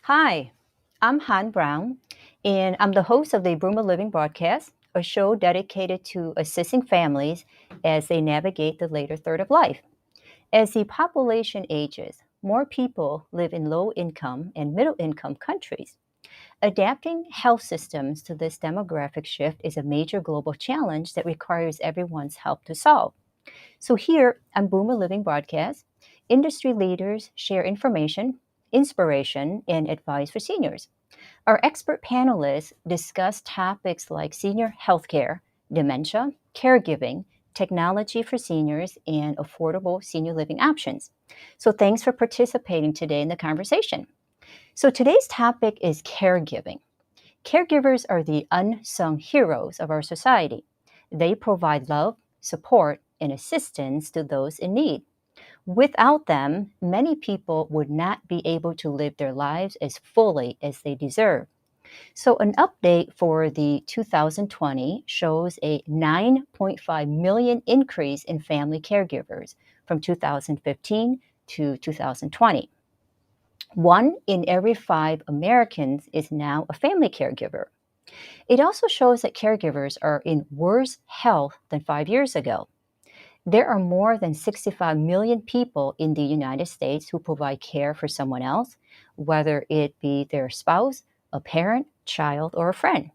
Hi, I'm Han Brown, and I'm the host of the Bruma Living broadcast, a show dedicated to assisting families as they navigate the later third of life. As the population ages, more people live in low income and middle income countries. Adapting health systems to this demographic shift is a major global challenge that requires everyone's help to solve. So, here on Boomer Living Broadcast, industry leaders share information, inspiration, and advice for seniors. Our expert panelists discuss topics like senior healthcare, dementia, caregiving, technology for seniors, and affordable senior living options. So, thanks for participating today in the conversation. So, today's topic is caregiving. Caregivers are the unsung heroes of our society. They provide love, support, and assistance to those in need. Without them, many people would not be able to live their lives as fully as they deserve. So, an update for the 2020 shows a 9.5 million increase in family caregivers from 2015 to 2020. One in every five Americans is now a family caregiver. It also shows that caregivers are in worse health than 5 years ago. There are more than 65 million people in the United States who provide care for someone else, whether it be their spouse, a parent, child, or a friend.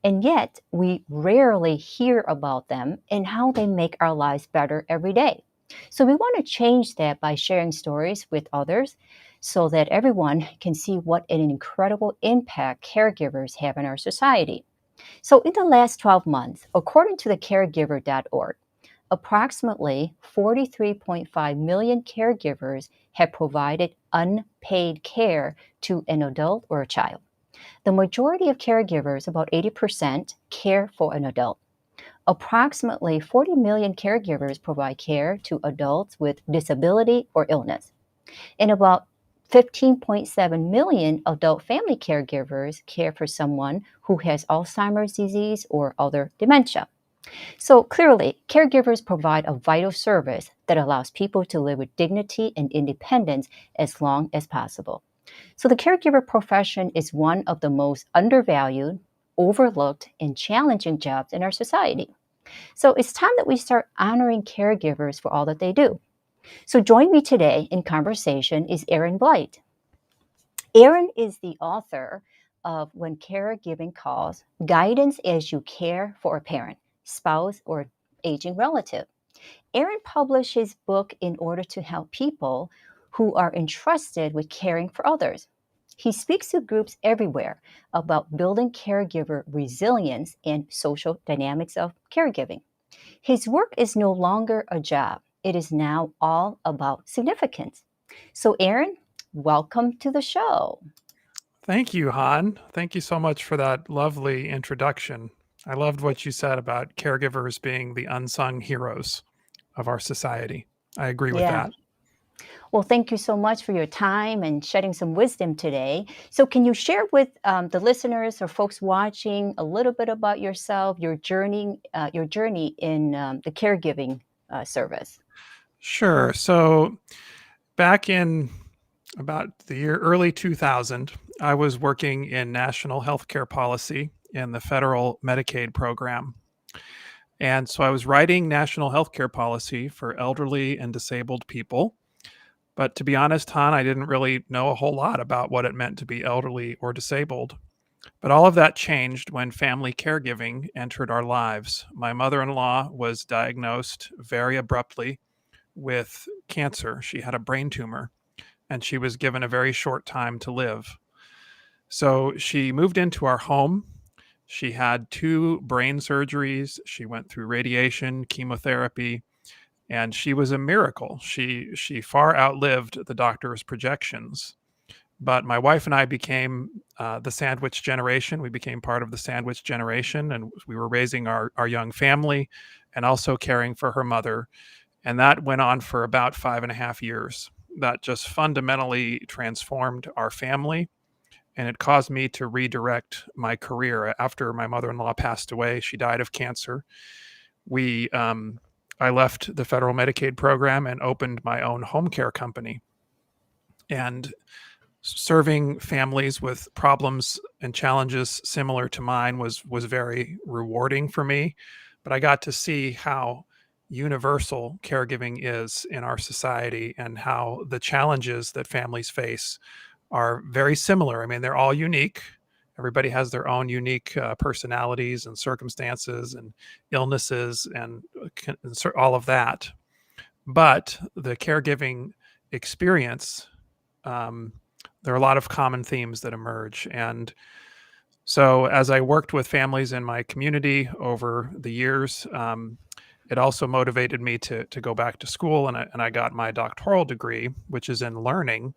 And yet, we rarely hear about them and how they make our lives better every day. So, we want to change that by sharing stories with others so that everyone can see what an incredible impact caregivers have in our society. So, in the last 12 months, according to the caregiver.org, approximately 43.5 million caregivers have provided unpaid care to an adult or a child. The majority of caregivers, about 80%, care for an adult. Approximately 40 million caregivers provide care to adults with disability or illness. And about 15.7 million adult family caregivers care for someone who has Alzheimer's disease or other dementia. So clearly, caregivers provide a vital service that allows people to live with dignity and independence as long as possible. So the caregiver profession is one of the most undervalued, overlooked, and challenging jobs in our society. So it's time that we start honoring caregivers for all that they do. So join me today in conversation is Erin Blight. Erin is the author of When Caregiving Calls, Guidance as You Care for a Parent, Spouse, or Aging Relative. Erin published his book in order to help people who are entrusted with caring for others. He speaks to groups everywhere about building caregiver resilience and social dynamics of caregiving. His work is no longer a job, it is now all about significance. So, Erin, welcome to the show. Thank you, Han. Thank you so much for that lovely introduction. I loved what you said about caregivers being the unsung heroes of our society. I agree with Yeah. that. Well, thank you so much for your time and shedding some wisdom today. So, can you share with the listeners or folks watching a little bit about yourself, your journey in the caregiving service? Sure. So, back in about the year early 2000, I was working in national healthcare policy in the federal Medicaid program. And so I was writing national healthcare policy for elderly and disabled people. But to be honest, Han, I didn't really know a whole lot about what it meant to be elderly or disabled. But all of that changed when family caregiving entered our lives. My mother in law was diagnosed very abruptly with cancer. She had a brain tumor and she was given a very short time to live. So she moved into our home. She had two brain surgeries. She went through radiation, chemotherapy, and she was a miracle. She far outlived the doctor's projections. But my wife and I became the sandwich generation. We became part of the sandwich generation, and we were raising our young family and also caring for her mother. And that went on for about 5.5 years. That just fundamentally transformed our family. And it caused me to redirect my career. After my mother in law passed away, she died of cancer. We, I left the federal Medicaid program and opened my own home care company. And serving families with problems and challenges similar to mine was very rewarding for me, but I got to see how universal caregiving is in our society and how the challenges that families face are very similar. I mean, they're all unique. Everybody has their own unique personalities and circumstances and illnesses and all of that. But the caregiving experience, um, there are a lot of common themes that emerge. And so, as I worked with families in my community over the years, it also motivated me to go back to school, and I got my doctoral degree, which is in learning.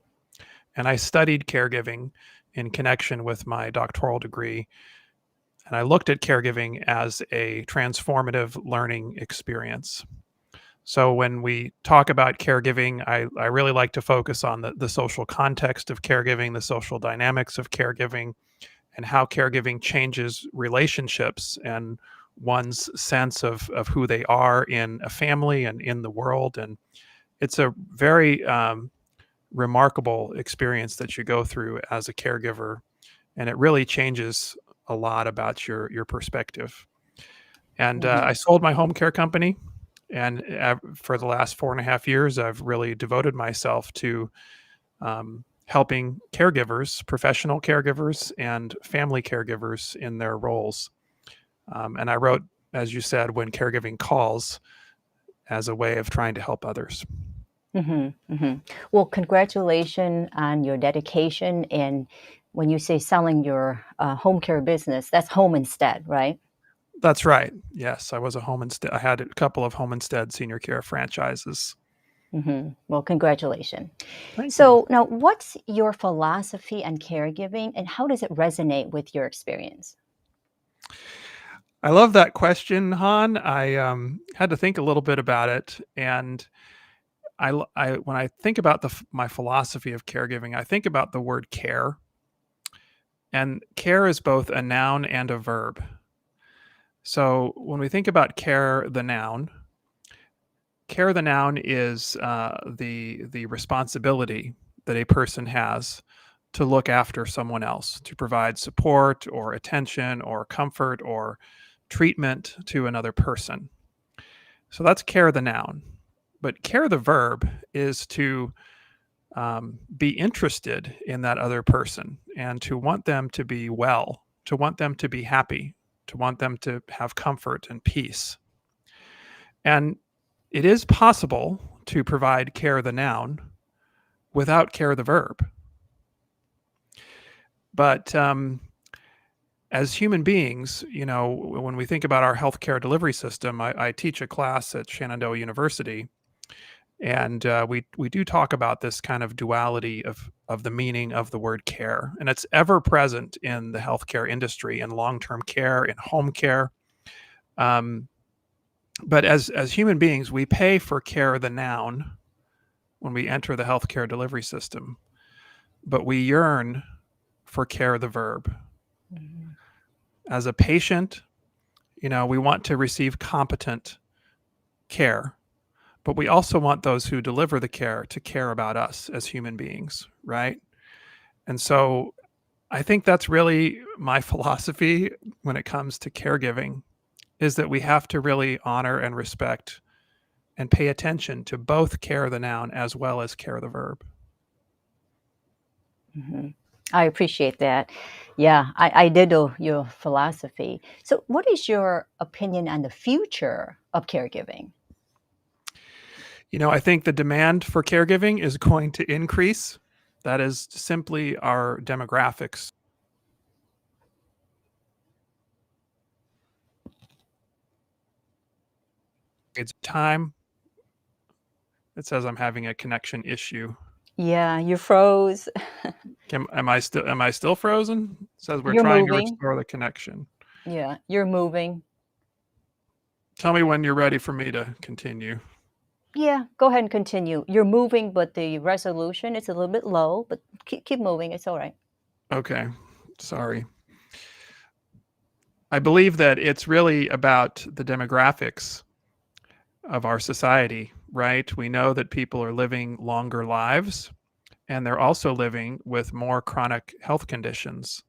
And I studied caregiving in connection with my doctoral degree. And I looked at caregiving as a transformative learning experience. So when we talk about caregiving, I really like to focus on the social context of caregiving, the social dynamics of caregiving, and how caregiving changes relationships and one's sense of who they are in a family and in the world. And it's a very remarkable experience that you go through as a caregiver, and it really changes a lot about your perspective. And I sold my home care company, and for the last 4.5 years, I've really devoted myself to helping caregivers, professional caregivers, and family caregivers in their roles. And I wrote, as you said, When Caregiving Calls, as a way of trying to help others. Well, congratulations on your dedication. And when you say selling your home care business, that's home instead, right? That's right. Yes, I was a home instead. I had a couple of home instead senior care franchises. Well, congratulations. Thank you. So, now what's your philosophy on caregiving and how does it resonate with your experience? I love that question, Han. I had to think a little bit about it, and when I think about my philosophy of caregiving, I think about the word care, and care is both a noun and a verb. So when we think about care, the noun is the responsibility that a person has to look after someone else, to provide support or attention or comfort or treatment to another person. So that's care, the noun. But care, the verb, is to be interested in that other person and to want them to be well, to want them to be happy, to want them to have comfort and peace. And it is possible to provide care, the noun, without care, the verb. But as human beings, when we think about our healthcare delivery system, I teach a class at Shenandoah University, and we do talk about this kind of duality of the meaning of the word care, and it's ever present in the healthcare industry, in long-term care, in home care. But as human beings, we pay for care, the noun, when we enter the healthcare delivery system, but we yearn for care, the verb. As a patient, we want to receive competent care, but we also want those who deliver the care to care about us as human beings, right? And so I think that's really my philosophy when it comes to caregiving, is that we have to really honor and respect and pay attention to both care, the noun, as well as care, the verb. I appreciate that. Yeah, I did know your philosophy. So, what is your opinion on the future of caregiving? I think the demand for caregiving is going to increase. That is simply our demographics. It's time. It says I'm having a connection issue. Yeah, you froze. Am I still frozen? It says we're You're trying to moving. restore the connection. Yeah, you're moving. Tell me when you're ready for me to continue. Yeah, go ahead and continue. You're moving, but the resolution is a little bit low, but keep moving. It's all right. Okay. Sorry. I believe that it's really about the demographics of our society, right? We know that people are living longer lives, and they're also living with more chronic health conditions.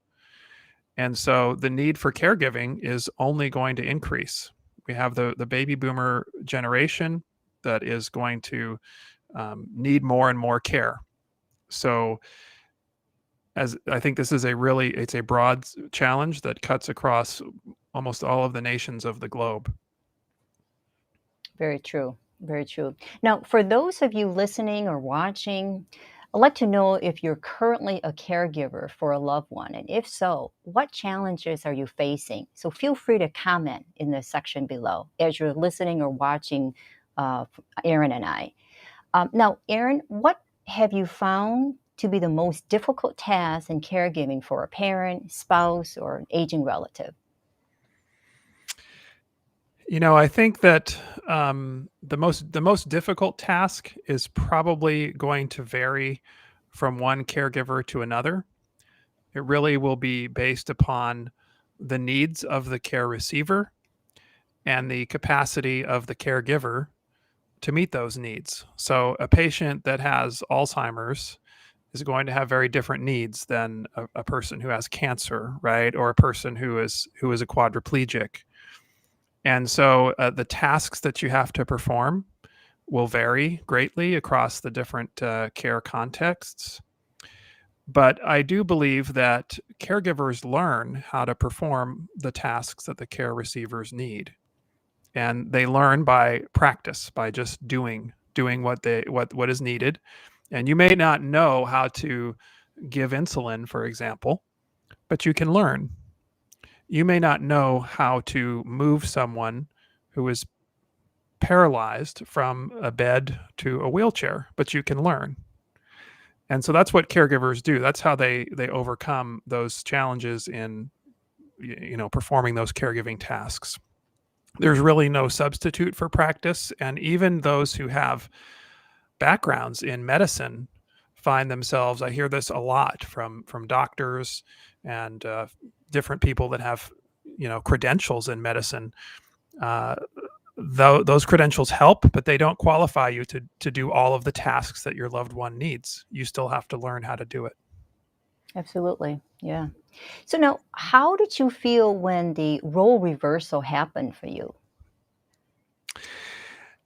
And so the need for caregiving is only going to increase. We have the baby boomer generation that is going to need more and more care. So as I think this is it's a broad challenge that cuts across almost all of the nations of the globe. Very true. Very true. Now, for those of you listening or watching, I'd like to know if you're currently a caregiver for a loved one. And if so, what challenges are you facing? So feel free to comment in the section below as you're listening or watching Aaron and I. Now, Aaron, what have you found to be the most difficult task in caregiving for a parent, spouse, or an aging relative? I think that the most difficult task is probably going to vary from one caregiver to another. It really will be based upon the needs of the care receiver and the capacity of the caregiver to meet those needs. So, a patient that has Alzheimer's is going to have very different needs than a person who has cancer, right? Or a person who is a quadriplegic. And so the tasks that you have to perform will vary greatly across the different care contexts. But I do believe that caregivers learn how to perform the tasks that the care receivers need. And they learn by practice, by just doing what is needed. And you may not know how to give insulin, for example, but you can learn. You may not know how to move someone who is paralyzed from a bed to a wheelchair, but you can learn. And so that's what caregivers do. That's how they overcome those challenges in performing those caregiving tasks. There's really no substitute for practice, and even those who have backgrounds in medicine find themselves, I hear this a lot from doctors and different people that have credentials in medicine. Those credentials help, but they don't qualify you to do all of the tasks that your loved one needs. You still have to learn how to do it. Absolutely. Yeah. So now, how did you feel when the role reversal happened for you?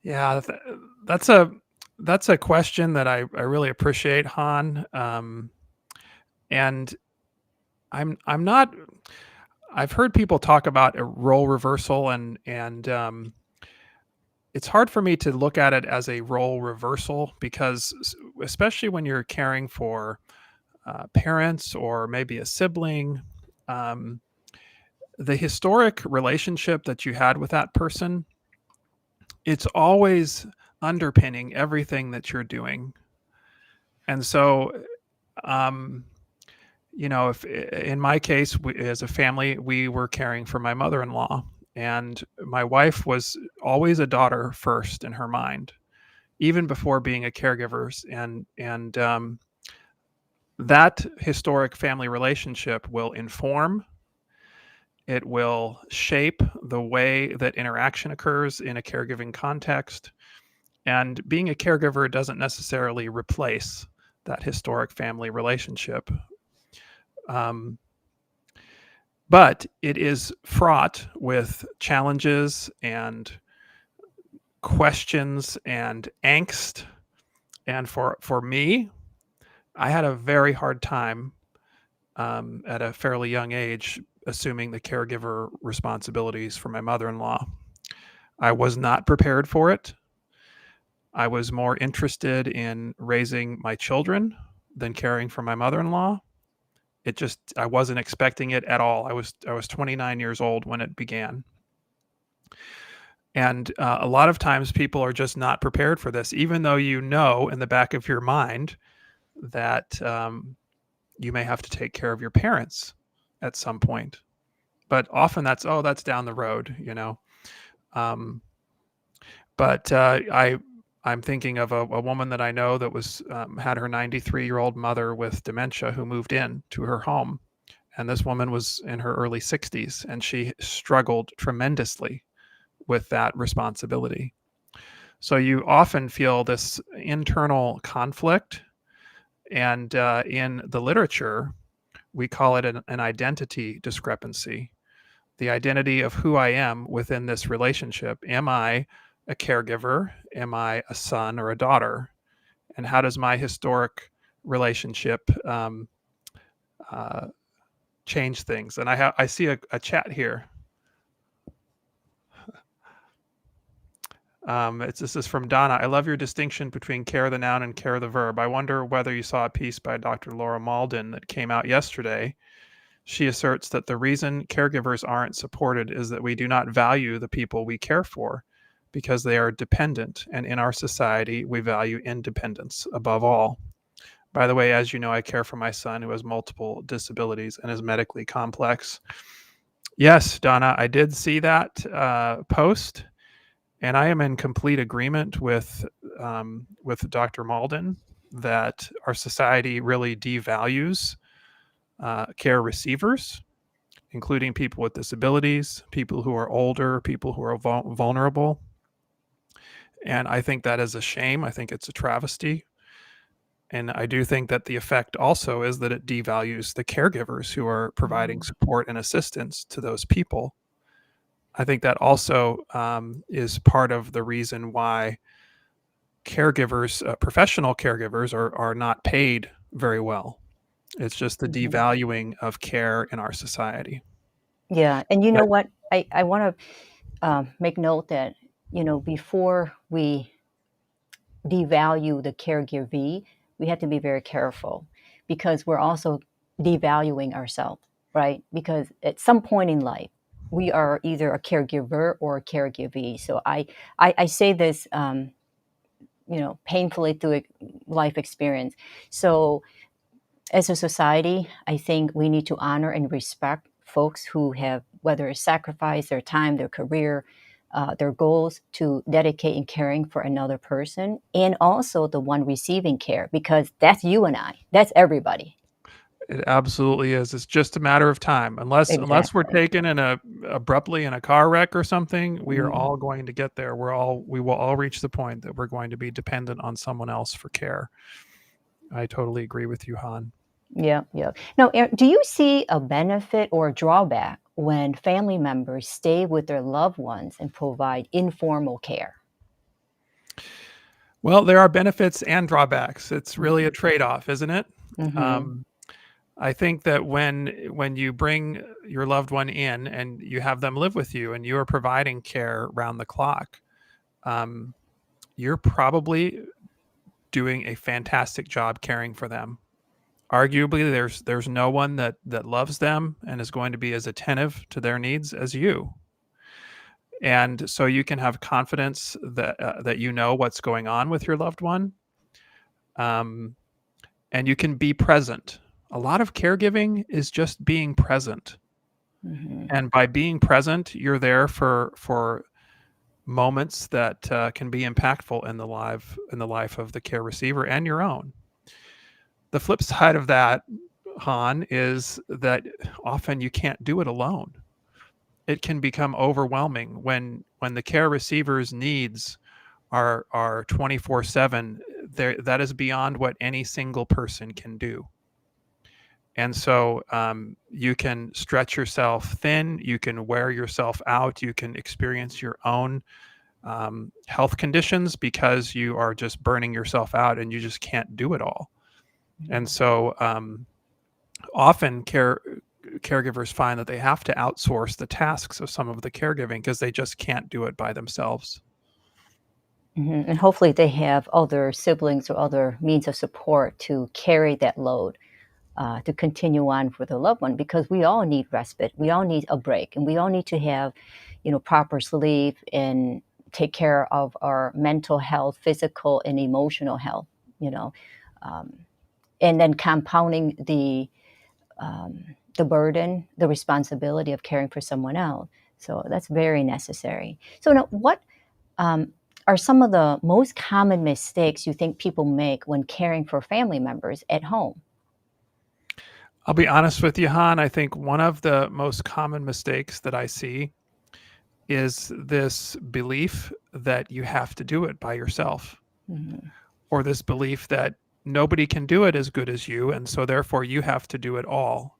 Yeah, that's a question that I really appreciate, Han. And I'm not. I've heard people talk about a role reversal, and it's hard for me to look at it as a role reversal because, especially when you're caring for parents or maybe a sibling, um, the historic relationship that you had with that person, it's always underpinning everything that you're doing. And so, um, if in my case, as a family, we were caring for my mother-in-law, and my wife was always a daughter first in her mind, even before being a caregiver. And that historic family relationship will inform, it will shape the way that interaction occurs in a caregiving context. And being a caregiver doesn't necessarily replace that historic family relationship. Um, but it is fraught with challenges and questions and angst. And for me, I had a very hard time at a fairly young age assuming the caregiver responsibilities for my mother-in-law. I was not prepared for it. I was more interested in raising my children than caring for my mother-in-law. I wasn't expecting it at all. I was 29 years old when it began. And a lot of times people are just not prepared for this, even though in the back of your mind that you may have to take care of your parents at some point. But often that's down the road. But I'm thinking of a woman that I know that had her 93-year-old mother with dementia who moved in to her home. And this woman was in her early 60s, and she struggled tremendously with that responsibility. So you often feel this internal conflict And in the literature, we call it an identity discrepancy. The identity of who I am within this relationship. Am I a caregiver? Am I a son or a daughter? And how does my historic relationship uh, change things? And I see a chat here. This is from Donna. I love your distinction between care the noun and care the verb. I wonder whether you saw a piece by Dr. Laura Malden that came out yesterday. She asserts that the reason caregivers aren't supported is that we do not value the people we care for because they are dependent. And in our society, we value independence above all. By the way, as you know, I care for my son who has multiple disabilities and is medically complex. Yes, Donna, I did see that post. And I am in complete agreement with Dr. Malden that our society really devalues care receivers, including people with disabilities, people who are older, people who are vulnerable. And I think that is a shame. I think it's a travesty. And I do think that the effect also is that it devalues the caregivers who are providing support and assistance to those people. I think that also is part of the reason why caregivers, professional caregivers, are not paid very well. It's just the devaluing of care in our society. Yeah, and you know But what? I want to make note that before we devalue the caregiver, we have to be very careful because we're also devaluing ourselves, right? Because at some point in life, we are either a caregiver or a caregiver. So I say this, painfully through life experience. So as a society, I think we need to honor and respect folks who have, whether it's sacrificed their time, their career, their goals to dedicate in caring for another person, and also the one receiving care, because that's you and I. That's everybody. it absolutely is. It's just a matter of time. Unless we're Exactly. taken abruptly in a car wreck or something, we are Mm. all going to get there. We will all reach the point that we're going to be dependent on someone else for care. I totally agree with you, Han. Yeah, yeah. Now, Erin, do you see a benefit or a drawback when family members stay with their loved ones and provide informal care? Well, there are benefits and drawbacks. It's really a trade-off, isn't it? Mm-hmm. Um, I think that when you bring your loved one in and you have them live with you and you are providing care round the clock, um, you're probably doing a fantastic job caring for them. Arguably, there's no one that loves them and is going to be as attentive to their needs as you. And so you can have confidence that you know what's going on with your loved one, um, and you can be present. A lot of caregiving is just being present, Mm-hmm. and by being present, you're there for moments that can be impactful in the life of the care receiver and your own. The flip side of that, Han, is that often you can't do it alone. It can become overwhelming when the care receiver's needs are 24/7. That is beyond what any single person can do. And so you can stretch yourself thin, you can wear yourself out, you can experience your own health conditions because you are just burning yourself out and you just can't do it all. And so often caregivers find that they have to outsource the tasks of some of the caregiving because they just can't do it by themselves. Mm-hmm. And hopefully they have other siblings or other means of support to carry that load, to continue on for the loved one, because we all need respite. We all need a break, and we all need to have, proper sleep and take care of our mental health, physical and emotional health, you know, um, and then compounding the burden, the responsibility of caring for someone else. So that's very necessary. So now, what um, are some of the most common mistakes you think people make when caring for family members at home? I'll be honest with you, Han. I think one of the most common mistakes that I see is this belief that you have to do it by yourself, Mhm. or this belief that nobody can do it as good as you, and so therefore you have to do it all.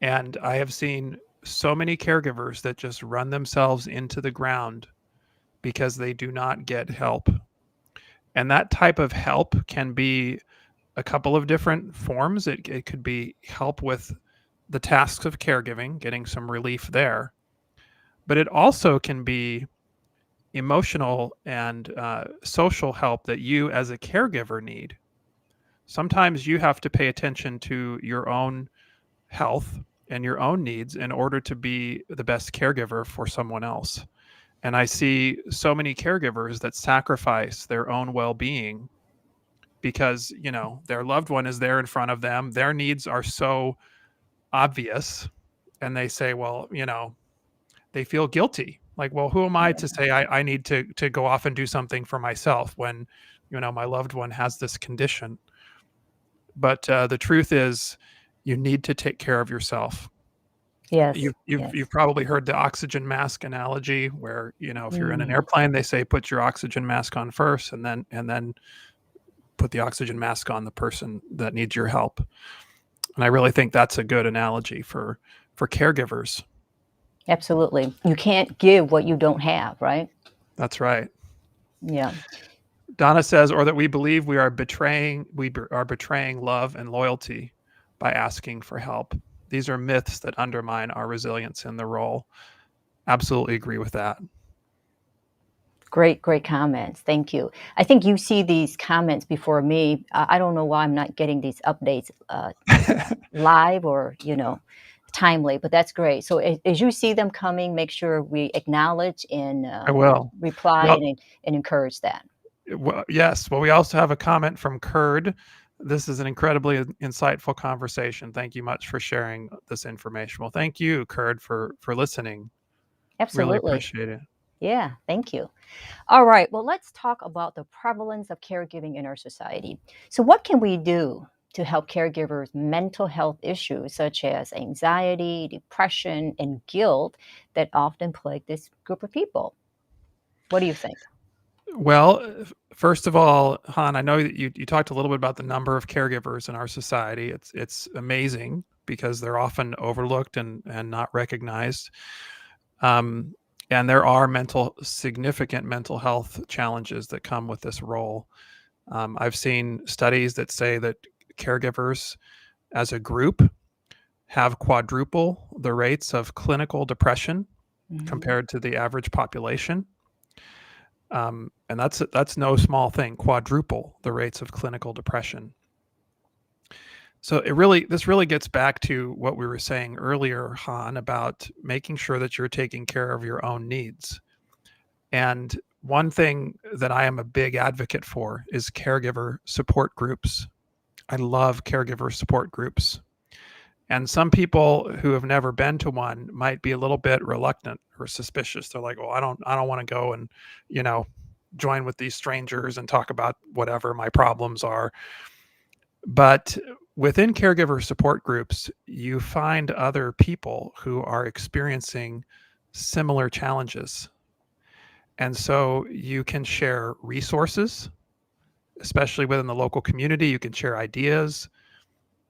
And I have seen so many caregivers that just run themselves into the ground because they do not get help. And that type of help can be a couple of different forms. It could be help with the tasks of caregiving, getting some relief there. But it also can be emotional and social help that you as a caregiver need. Sometimes you have to pay attention to your own health and your own needs in order to be the best caregiver for someone else. And I see so many caregivers that sacrifice their own well-being because, their loved one is there in front of them. Their needs are so obvious, and they say, well, they feel guilty. Like, well, who am I to say I need to go off and do something for myself when, my loved one has this condition? But the truth is, you need to take care of yourself. Yes. You've probably heard the oxygen mask analogy, where if you're in an Mm. airplane, they say put your oxygen mask on first, and then put the oxygen mask on the person that needs your help. And I really think that's a good analogy for caregivers. Absolutely. You can't give what you don't have, right? That's right. Yeah. Donna says, or that we believe we are betraying love and loyalty by asking for help. These are myths that undermine our resilience in the role. Absolutely agree with that. Great comments. Thank you. I think you see these comments before me. I don't know why I'm not getting these updates live or, timely, but that's great. So as you see them coming, make sure we acknowledge and I will. reply Well, and encourage that. yes. Well, we also have a comment from Curd. This is an incredibly insightful conversation. Thank you much for sharing this information. Well, thank you, Curd, for listening. Really Absolutely. appreciate it. Yeah, thank you. All right, well, let's talk about the prevalence of caregiving in our society. So, what can we do to help caregivers' mental health issues such as anxiety, depression, and guilt that often plague this group of people? What do you think? Well, first of all, Han, I know that you talked a little bit about the number of caregivers in our society. It's amazing because they're often overlooked and not recognized. Um, and there are significant mental health challenges that come with this role. I've seen studies that say that caregivers as a group have quadruple the rates of clinical depression compared to the average population. And that's no small thing, quadruple the rates of clinical depression. So this really gets back to what we were saying earlier, Han, about making sure that you're taking care of your own needs. And one thing that I am a big advocate for is caregiver support groups. I love caregiver support groups. And some people who have never been to one might be a little bit reluctant or suspicious. They're like, "Oh, I don't want to go and, join with these strangers and talk about whatever my problems are." But within caregiver support groups, you find other people who are experiencing similar challenges. And so you can share resources, especially within the local community. You can share ideas.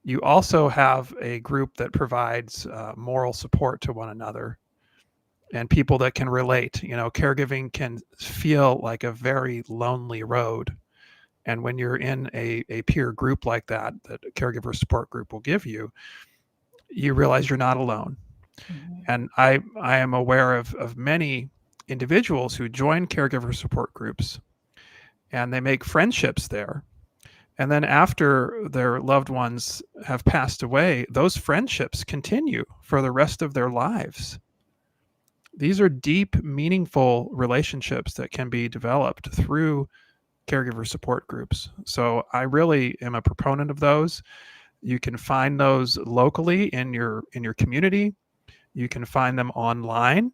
You also have a group that provides moral support to one another and people that can relate. Caregiving can feel like a very lonely road. And when you're in a peer group like that a caregiver support group will give you, you realize you're not alone. Mm-hmm. And I am aware of many individuals who join caregiver support groups and they make friendships there. And then after their loved ones have passed away, those friendships continue for the rest of their lives. These are deep, meaningful relationships that can be developed through caregiver support groups. So I really am a proponent of those. You can find those locally in your community. You can find them online.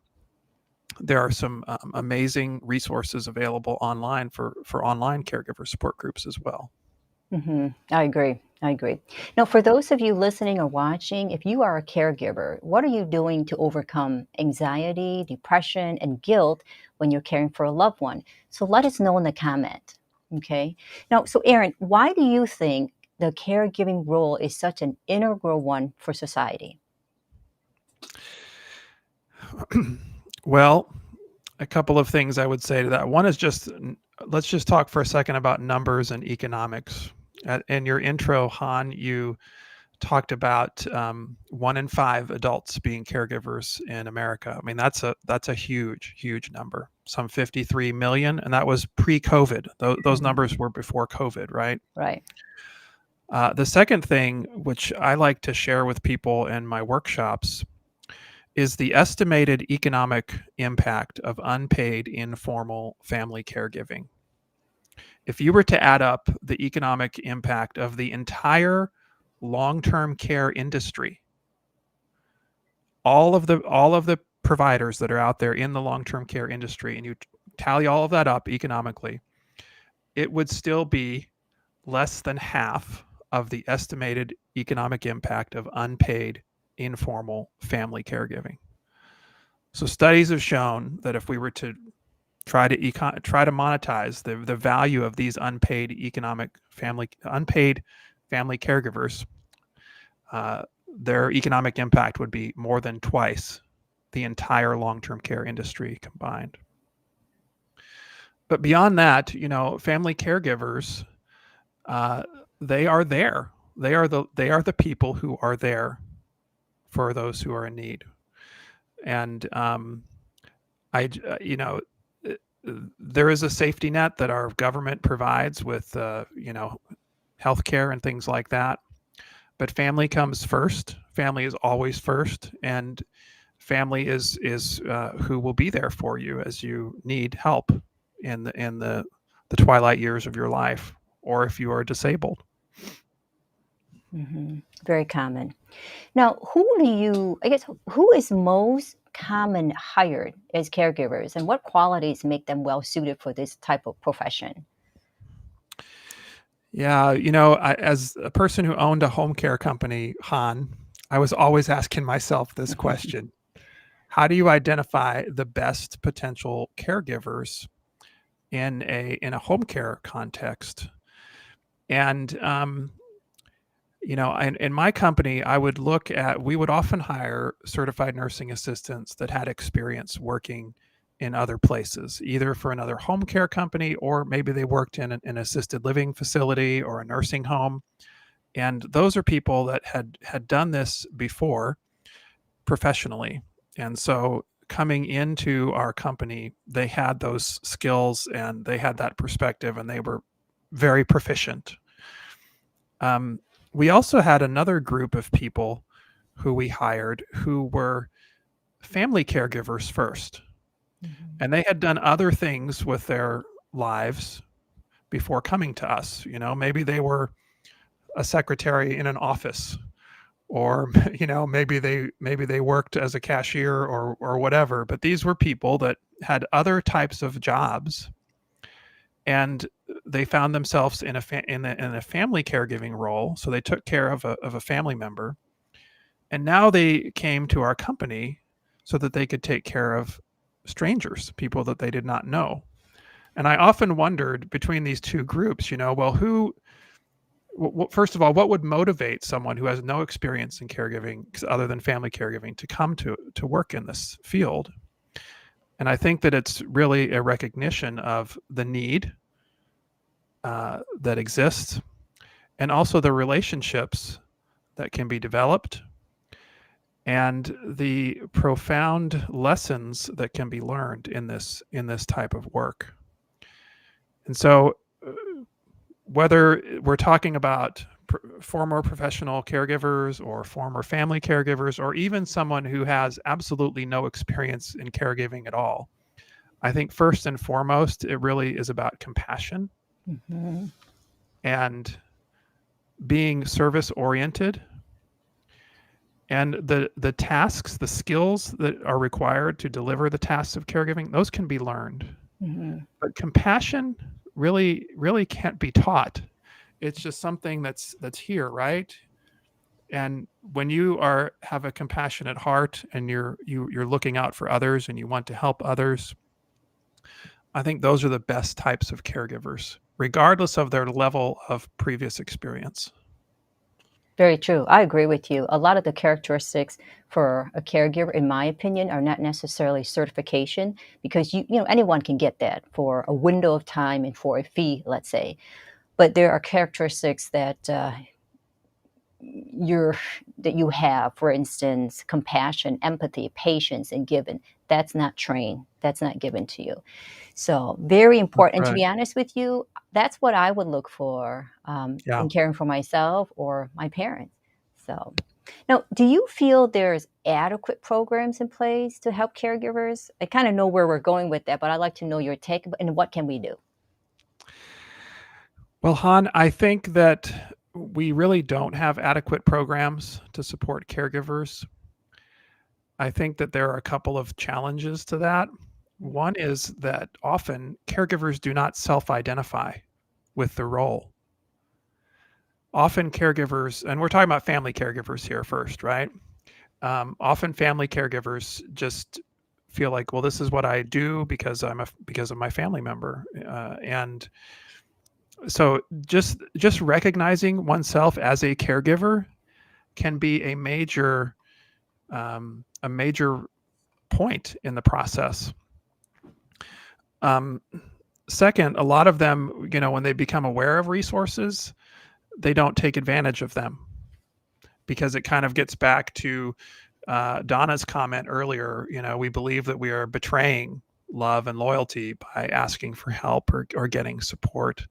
There are some amazing resources available online for online caregiver support groups as well. I agree. Now, for those of you listening or watching, if you are a caregiver, what are you doing to overcome anxiety, depression, and guilt when you're caring for a loved one? So let us know in the comment. Okay. Now, so Aaron, why do you think the caregiving role is such an integral one for society? Well, a couple of things I would say to that. One is just let's just talk for a second about numbers and economics. In your intro, Han, you talked about 1 in 5 adults being caregivers in America. I mean, that's a huge number. Some 53 million, and that was pre-COVID. Those numbers were before COVID, right? Right. The second thing, which I like to share with people in my workshops, is the estimated economic impact of unpaid informal family caregiving. If you were to add up the economic impact of the entire long-term care industry, all of the providers that are out there in the long-term care industry, and you tally all of that up economically, it would still be less than half of the estimated economic impact of unpaid informal family caregiving. So studies have shown that if we were to try to monetize the value of these unpaid family caregivers, their economic impact would be more than twice the entire long-term care industry combined. But beyond that, family caregivers, they are there. They are the people who are there for those who are in need. And there is a safety net that our government provides with healthcare and things like that. But family comes first. Family is always first, and family is who will be there for you as you need help in the twilight years of your life, or if you are disabled. Very common. Now, who is most common hired as caregivers, and what qualities make them well suited for this type of profession? Yeah, as a person who owned a home care company, Han, I was always asking myself this question. How do you identify the best potential caregivers in a home care context? And in my company, we would often hire certified nursing assistants that had experience working in other places, either for another home care company, or maybe they worked in an assisted living facility or a nursing home. And those are people that had done this before professionally. And so coming into our company, they had those skills and they had that perspective, and they were very proficient. We also had another group of people who we hired who were family caregivers first. And they had done other things with their lives before coming to us. Maybe they were a secretary in an office, or maybe they worked as a cashier or whatever. But these were people that had other types of jobs, and they found themselves in a family caregiving role. So they took care of a family member, and now they came to our company so that they could take care of strangers, people that they did not know. And I often wondered between these two groups, first of all, what would motivate someone who has no experience in caregiving other than family caregiving to come to work in this field? And I think that it's really a recognition of the need that exists, and also the relationships that can be developed, and the profound lessons that can be learned in this type of work. And so whether we're talking about former professional caregivers or former family caregivers, or even someone who has absolutely no experience in caregiving at all, I think first and foremost, it really is about compassion and being service oriented. And the tasks, the skills that are required to deliver the tasks of caregiving, those can be learned. But compassion really can't be taught. It's just something that's here, right? And when you have a compassionate heart, and you're looking out for others and you want to help others, I think those are the best types of caregivers. regardless of their level of previous experience. Very true. I agree with you. A lot of the characteristics for a caregiver, in my opinion, are not necessarily certification because anyone can get that for a window of time and for a fee, let's say. But there are characteristics that you're that you have, for instance, compassion, empathy, patience, and given. That's not trained. That's not given to you. So very That's important. And to right. be honest with you, that's what I would look for Yeah. in caring for myself or my parents. So now, do you feel there's adequate programs in place to help caregivers? I kind of know where we're going with that, but I'd like to know your take and what can we do? Well, Han, I think that we really don't have adequate programs to support caregivers. I think that there are a couple of challenges to that. One is that often caregivers do not self identify with the role. Often caregivers, and we're talking about family caregivers here first, right? Often family caregivers just feel like, well, this is what I do because because of my family member, and so just recognizing oneself as a caregiver can be a major point in the process. Um, Second, a lot of them, when they become aware of resources, they don't take advantage of them because it kind of gets back to Donna's comment earlier. We believe that we are betraying love and loyalty by asking for help or getting support.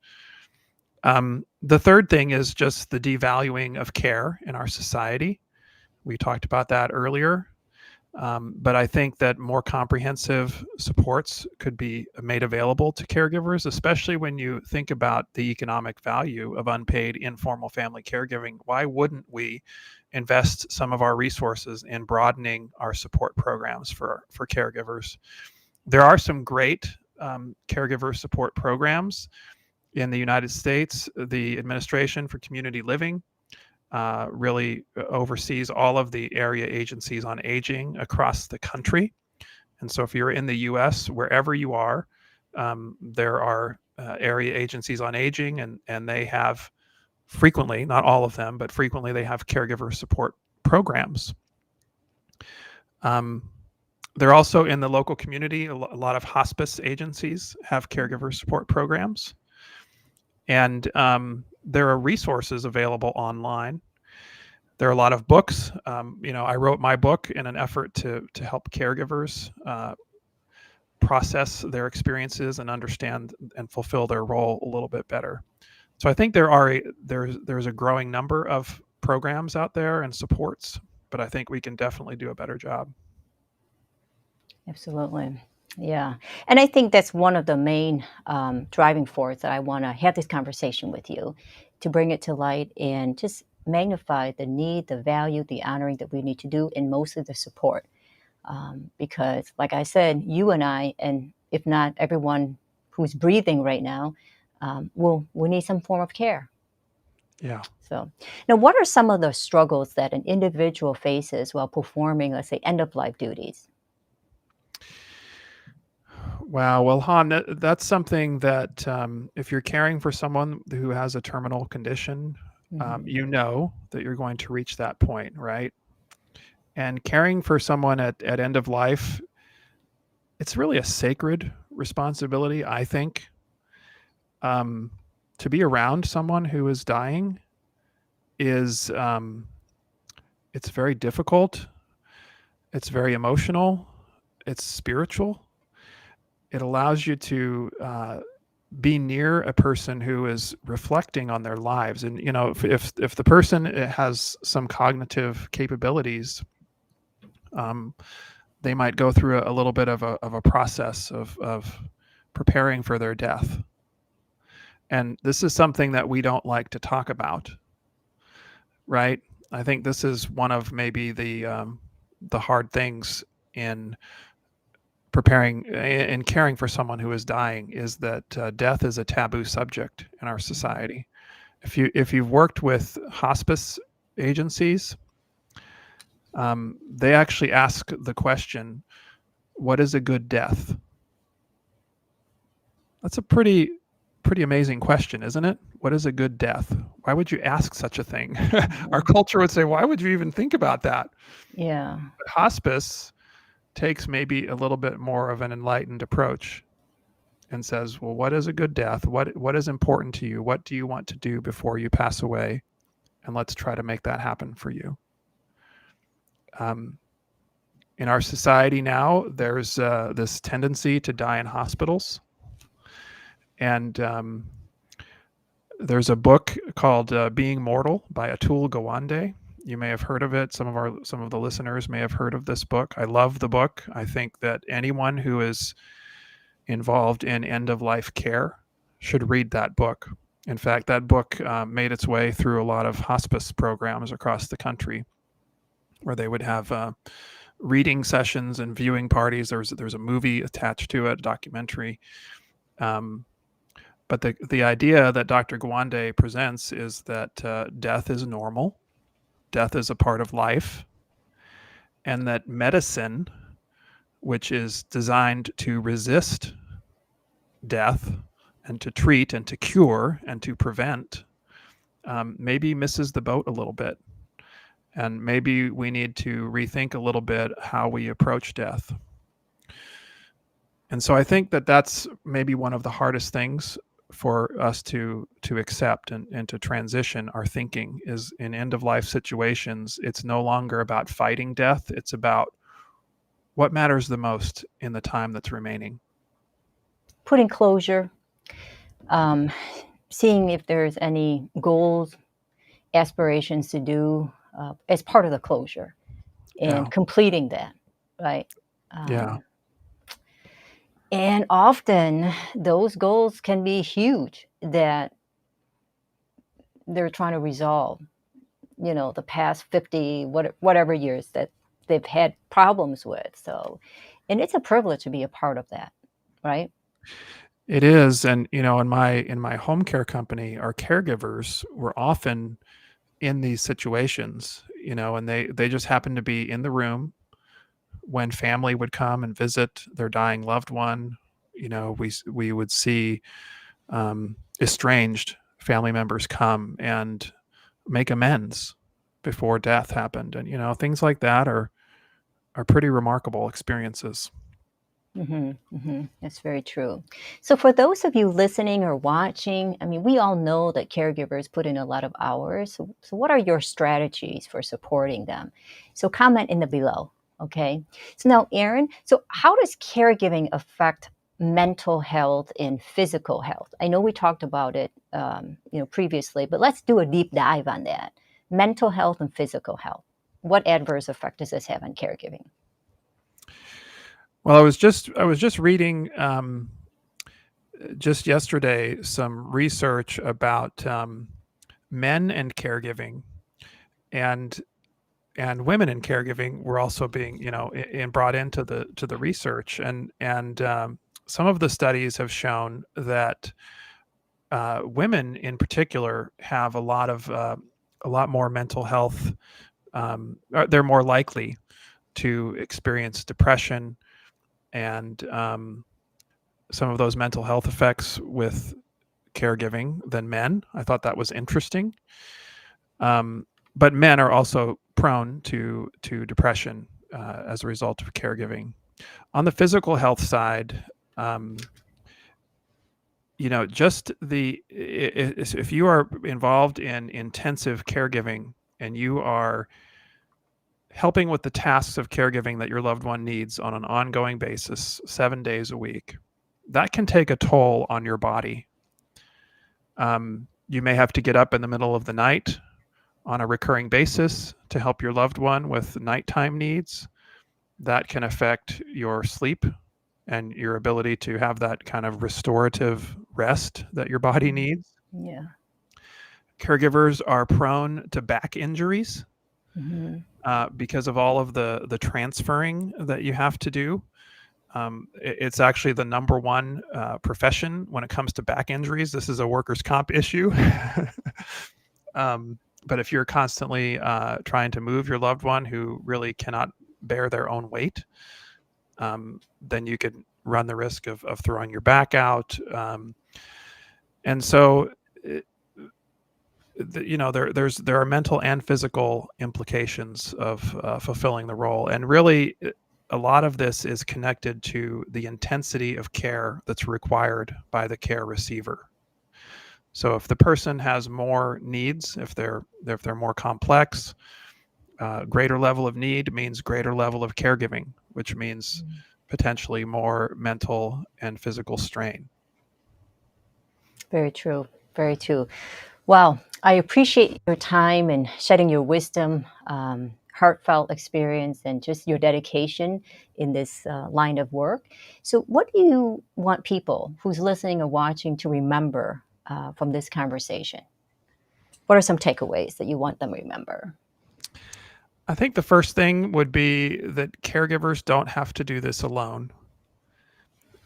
The third thing is just the devaluing of care in our society. We talked about that earlier. But I think that more comprehensive supports could be made available to caregivers, especially when you think about the economic value of unpaid informal family caregiving. Why wouldn't we invest some of our resources in broadening our support programs for caregivers? There are some great caregiver support programs in the United States. The Administration for Community Living really oversees all of the area agencies on aging across the country. And so if you're in the US, wherever you are, there are area agencies on aging, and they have frequently, not all of them, but frequently they have caregiver support programs. They're also in the local community. A lot of hospice agencies have caregiver support programs. And there are resources available online. There are a lot of books. I wrote my book in an effort to help caregivers process their experiences and understand and fulfill their role a little bit better. So I think there's a growing number of programs out there and supports, but I think we can definitely do a better job. Absolutely. Yeah. And I think that's one of the main driving force that I want to have this conversation with you to bring it to light and just magnify the need, the value, the honoring that we need to do, and mostly the support. Because, like I said, you and I, and if not everyone who's breathing right now, will need some form of care. Yeah. So, now what are some of the struggles that an individual faces while performing, let's say, end of life duties? Wow. Well, Han, that's something that if you're caring for someone who has a terminal condition, Mhm. you know that you're going to reach that point, right? And caring for someone at end of life, it's really a sacred responsibility, I think. Um, to be around someone who is dying is it's very difficult. It's very emotional. It's spiritual. It allows you to be near a person who is reflecting on their lives, and if the person has some cognitive capabilities, um, they might go through a little bit of a process of preparing for their death. And this is something that we don't like to talk about, right? I think this is one of maybe the hard things in preparing and caring for someone who is dying is that death is a taboo subject in our society. If you've worked with hospice agencies, they actually ask the question, "What is a good death?" That's a pretty amazing question, isn't it? What is a good death? Why would you ask such a thing? Our culture would say, why would you even think about that? Yeah. But hospice takes maybe a little bit more of an enlightened approach and says, well, what is a good death? What is important to you? What do you want to do before you pass away? And let's try to make that happen for you. In our society now, there's this tendency to die in hospitals. And there's a book called Being Mortal by Atul Gawande. You may have heard of it. Some of the listeners may have heard of this book. I love the book. I think that anyone who is involved in end-of-life care should read that book. In fact, that book made its way through a lot of hospice programs across the country, where they would have reading sessions and viewing parties. There's a movie attached to it, a documentary. But the idea that Dr. Gawande presents is that death is normal, death is a part of life, and that medicine, which is designed to resist death and to treat and to cure and to prevent, maybe misses the boat a little bit. And maybe we need to rethink a little bit how we approach death. And so I think that that's maybe one of the hardest things for us to accept and to transition our thinking is in end-of-life situations. It's no longer about fighting death. It's about what matters the most in the time that's remaining. Putting closure, seeing if there's any goals, aspirations to do as part of the closure, and completing that, right? Yeah. And often those goals can be huge that they're trying to resolve, the past 50, whatever years that they've had problems with. So, and it's a privilege to be a part of that, right? It is. And, in my home care company, our caregivers were often in these situations, and they just happened to be in the room when family would come and visit their dying loved one. We would see estranged family members come and make amends before death happened. And, things like that are pretty remarkable experiences. That's very true. So, for those of you listening or watching, I mean, we all know that caregivers put in a lot of hours. So what are your strategies for supporting them? So, comment in the below. Okay. So, now, Erin, so how does caregiving affect mental health and physical health? I know we talked about it, previously, but let's do a deep dive on that. Mental health and physical health. What adverse effect does this have on caregiving? Well, I was just reading just yesterday some research about men and caregiving, and women in caregiving were also being brought into the research, and some of the studies have shown that women in particular have a lot more mental health. They're more likely to experience depression and some of those mental health effects with caregiving than men. I thought that was interesting. But men are also prone to depression as a result of caregiving. On the physical health side, if you are involved in intensive caregiving and you are helping with the tasks of caregiving that your loved one needs on an ongoing basis, 7 days a week, that can take a toll on your body. You may have to get up in the middle of the night on a recurring basis to help your loved one with nighttime needs. That can affect your sleep and your ability to have that kind of restorative rest that your body needs. Yeah. Caregivers are prone to back injuries because of all of the transferring that you have to do. It's actually the number one profession when it comes to back injuries. This is a workers' comp issue. But if you're constantly trying to move your loved one who really cannot bear their own weight, then you could run the risk of throwing your back out. And so, uh, there are mental and physical implications of fulfilling the role, and really, a lot of this is connected to the intensity of care that's required by the care receiver. So, if the person has more needs, if they're more complex, greater level of need means greater level of caregiving, which means potentially more mental and physical strain. Very true. Very true. Wow. I appreciate your time and shedding your wisdom, heartfelt experience, and just your dedication in this line of work. So, what do you want people who's listening or watching to remember from this conversation? What are some takeaways that you want them to remember? I think the first thing would be that caregivers don't have to do this alone,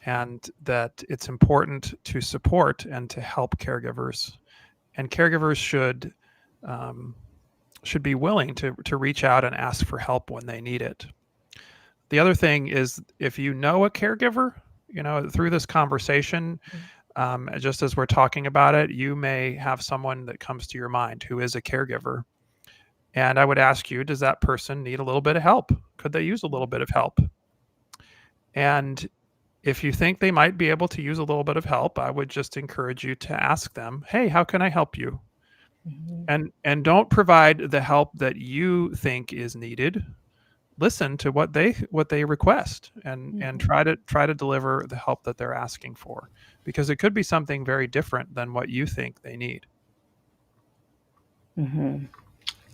and that it's important to support and to help caregivers. And caregivers um, should be willing to reach out and ask for help when they need it. The other thing is, if you know a caregiver, through this conversation, just as we're talking about it, you may have someone that comes to your mind who is a caregiver. And I would ask you, does that person need a little bit of help? Could they use a little bit of help? And if you think they might be able to use a little bit of help, I would just encourage you to ask them, "Hey, how can I help you?" Mhm. And don't provide the help that you think is needed. Listen to what they request, and Mhm. try to deliver the help that they're asking for, because it could be something very different than what you think they need. Mhm.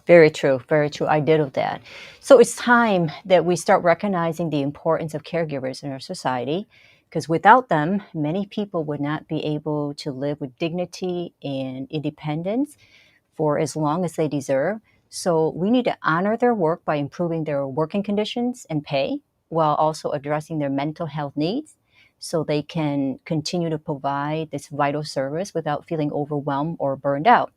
Very true. Very true. I did of that. So it's time that we start recognizing the importance of caregivers in our society, because without them, many people would not be able to live with dignity and independence for as long as they deserve. So we need to honor their work by improving their working conditions and pay, while also addressing their mental health needs so they can continue to provide this vital service without feeling overwhelmed or burned out.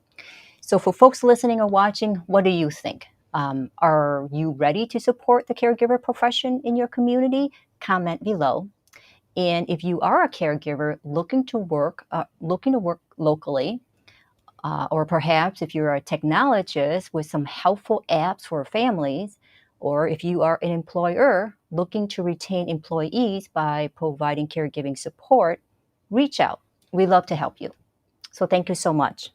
So, for folks listening or watching, what do you think? Are you ready to support the caregiver profession in your community? Comment below. And if you are a caregiver looking to work locally, or perhaps if you're a technologist with some helpful apps for families, or if you are an employer looking to retain employees by providing caregiving support, reach out. We love to help you. So, thank you so much.